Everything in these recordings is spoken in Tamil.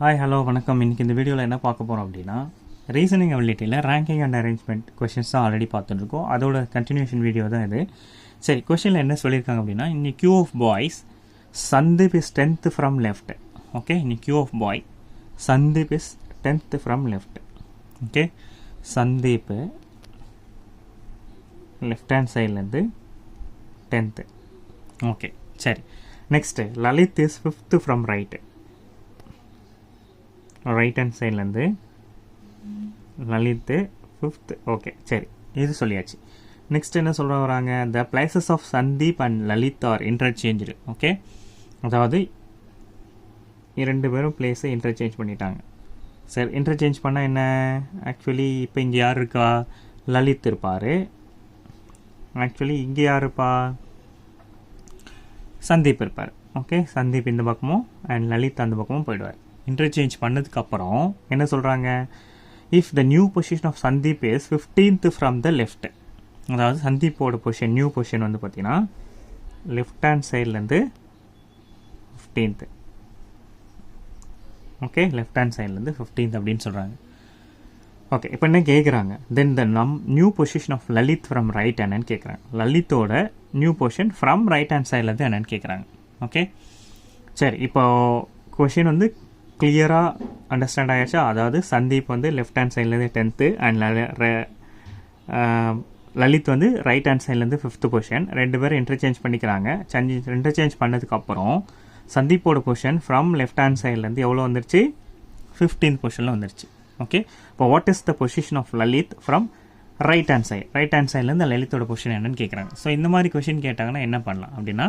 ஹாய் ஹலோ வணக்கம். இன்றைக்கி இந்த வீடியோவில் என்ன பார்க்க போகிறோம் அப்படின்னா ரீசனிங் அபிலிட்டியில் ரேங்கிங் அண்ட் அரேஞ்ச்மெண்ட் கொஷின்ஸ் தான் ஆல்ரெடி பார்த்துட்டுருக்கோம். அதோட கண்டினியூஷன் வீடியோ தான் இது. சரி, கொஷினில் என்ன சொல்லியிருக்காங்க அப்படின்னா in queue of boys Sandeep is 10th from left. Okay, in queue of boy Sandeep is 10th from left. Okay, Sandeep left hand சைட்லேருந்து 10th. ஓகே, சரி. Next Lalit is 5th from right. Right hand சைட்லேருந்து லலித்து 5th. ஓகே, சரி, இது சொல்லியாச்சு. நெக்ஸ்ட் என்ன சொல்ல வராங்க, the places of Sandeep and Lalit are interchange. Okay, அதாவது இரண்டு பேரும் பிளேஸை இன்டர்சேஞ்ச் பண்ணிட்டாங்க. சரி, இன்டர்சேஞ்ச் பண்ணால் என்ன, ஆக்சுவலி இப்போ இங்கே யார் இருக்கா, லலித் இருப்பார். ஆக்சுவலி இங்கே யார் இருப்பா, சந்தீப் இருப்பார். ஓகே, சந்தீப் இந்த பக்கமும் அண்ட் லலித் அந்த பக்கமும் போயிடுவார். இன்டர்சேஞ்ச் பண்ணதுக்கப்புறம் என்ன சொல்கிறாங்க, if the new position of Sandeep is 15th from the left. அதாவது சந்தீப்போட பொசிஷன், நியூ பொசிஷன் வந்து பார்த்தீங்கன்னா லெஃப்ட் ஹேண்ட் சைட்லேருந்து 15th. ஓகே, லெஃப்ட் ஹேண்ட் சைட்லேருந்து 15th அப்படின்னு சொல்கிறாங்க. ஓகே, இப்போ என்ன கேட்குறாங்க, then the new position of Lalit from right என்னன்னு கேட்குறாங்க. லலித்தோட new position from right hand சைட்லேருந்து என்னன்னு கேட்குறாங்க. ஓகே, சரி, இப்போ கொஷின் வந்து கிளியராக அண்டர்ஸ்டாண்ட் ஆகிடுச்சா. அதாவது சந்தீப் வந்து லெஃப்ட் ஹேண்ட் சைட்லேருந்து 10th அண்ட் லலித் வந்து ரைட் ஹேண்ட் சைட்லேருந்து 5th பொசிஷன். ரெண்டு பேரும் இன்டர்சேஞ்ச் பண்ணிக்கிறாங்க. இன்டர்சேஞ்ச் பண்ணதுக்கப்புறம் சந்தீப்போட பொசிஷன் ஃப்ரம் லெஃப்ட் ஹேண்ட் சைட்லேருந்து எவ்வளோ வந்துருச்சு, 15th பொசிஷனில் வந்துருச்சு. ஓகே, இப்போ what is the position of Lalit from right hand side. Right hand சைட்லேருந்து லலித்தோட பொசிஷன் என்னன்னு கேட்குறாங்க. ஸோ இந்த மாதிரி கொஷின் கேட்டாங்கன்னா என்ன பண்ணலாம் அப்படின்னா,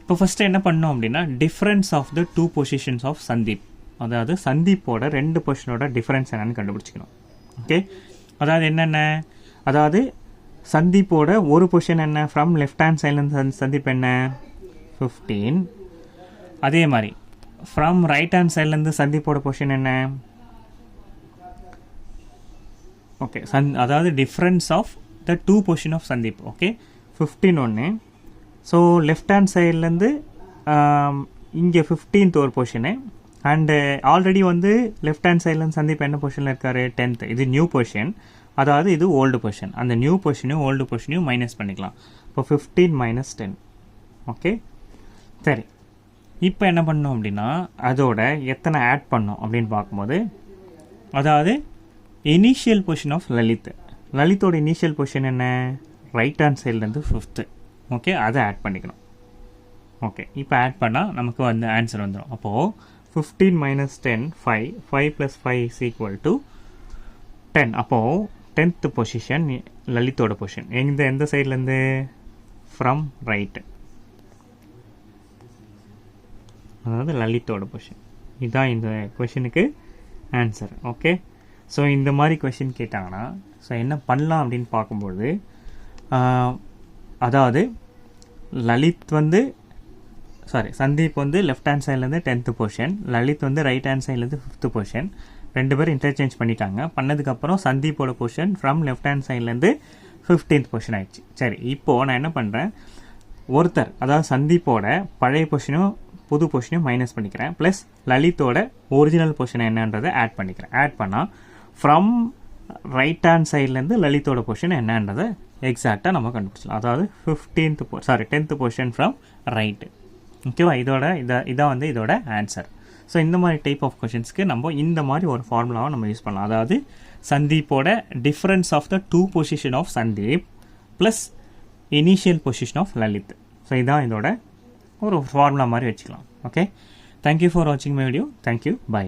இப்போ ஃபஸ்ட்டு என்ன பண்ணோம் அப்படின்னா difference of the two positions of Sandeep, அதாவது சந்தீப்போட ரெண்டு பொசிஷனோட டிஃப்ரென்ஸ் என்னன்னு கண்டுபிடிச்சிக்கணும். ஓகே, அதாவது என்னென்ன, அதாவது சந்தீப்போட ஒரு பொசிஷன் என்ன, ஃப்ரம் லெஃப்ட் ஹேண்ட் சைட்லேருந்து சந்தீப் என்ன 15. அதே மாதிரி ஃப்ரம் ரைட் ஹேண்ட் சைட்லேருந்து சந்தீப்போட பொசிஷன் என்ன, ஓகே, அதாவது difference of the two position of Sandeep. Okay, 15 ஒன்று. ஸோ லெஃப்ட் ஹேண்ட் சைட்லேருந்து இங்கே 15th ஒரு பொசிஷனு. அண்டு ஆல்ரெடி வந்து லெஃப்ட் ஹேண்ட் சைட்லேருந்து சந்தீப் என்ன பொசிஷனில் இருக்கார், 10th. இது நியூ பொசிஷன், அதாவது இது ஓல்டு பொசிஷன். அந்த நியூ பொசிஷனையும் ஓல்டு பொசிஷனையும் மைனஸ் பண்ணிக்கலாம். இப்போ 15 - 10. ஓகே, சரி, இப்போ என்ன பண்ணோம் அப்படின்னா அதோட எத்தனை ஆட் பண்ணோம் அப்படின்னு பார்க்கும்போது, அதாவது இனிஷியல் பொசிஷன் ஆஃப் லலித். லலித்தோட இனிஷியல் பொசிஷன் என்ன, ரைட் ஹேண்ட் சைட்லேருந்து 5th. ஓகே, அதை ஆட் பண்ணிக்கணும். ஓகே, இப்போ ஆட் பண்ணால் நமக்கு வந்து ஆன்சர் வந்துடும். அப்போது 15 - 10 5. 5 + 5 = 10. அப்போது 10th பொசிஷன் லலித்தோட பொசிஷன் எந்த சைட்லேருந்து, ஃப்ரம் ரைட்டு, அதாவது லலித்தோட பொசிஷன். இதுதான் இந்த கொஷினுக்கு ஆன்சர். ஓகே, ஸோ இந்த மாதிரி கொஷின் கேட்டாங்கன்னா ஸோ என்ன பண்ணலாம் அப்படின்னு பார்க்கும்போது, அதாவது லலித் வந்து சந்தீப் வந்து லெஃப்ட் ஹேண்ட் சைட்லேருந்து 10th பொசிஷன், லலித் வந்து ரைட் ஹேண்ட் சைட்லேருந்து 5th பொசிஷன். ரெண்டு பேரும் இன்டர்சேஞ்ச் பண்ணிட்டாங்க. பண்ணதுக்கப்புறம் சந்தீப்போட பொசிஷன் ஃப்ரம் லெஃப்ட் ஹேண்ட் சைட்லேருந்து 15th பொசிஷன் ஆயிடுச்சு. சரி, இப்போது நான் என்ன பண்ணுறேன், ஒருத்தர் அதாவது சந்தீப்போட பழைய பொசிஷனும் புது பொசிஷனையும் மைனஸ் பண்ணிக்கிறேன், ப்ளஸ் லலித்தோட ஒரிஜினல் பொசிஷன் என்னன்றதை ஆட் பண்ணிக்கிறேன். ஆட் பண்ணால் ஃப்ரம் ரைட் ஹேண்ட் சைட்லேருந்து லலித்தோட பொசிஷன் என்னன்றதை எக்ஸாக்டாக நம்ம கண்டுபிடிச்சலாம். அதாவது 10th பொசிஷன் ஃப்ரம் ரைட்டு. ஓகேவா, இதான் வந்து இதோட ஆன்சர். ஸோ இந்த மாதிரி டைப் ஆஃப் கொஷின்ஸ்க்கு நம்ம இந்த மாதிரி ஒரு ஃபார்முலாவை நம்ம யூஸ் பண்ணலாம். அதாவது சந்தீப்போட difference of the two position of Sandeep plus initial position of Lalit. So இதான் இதோட ஒரு ஃபார்முலா மாதிரி வச்சுக்கலாம். ஓகே, தேங்க்யூ ஃபார் வாட்சிங் மை வீடியோ. Thank you, by.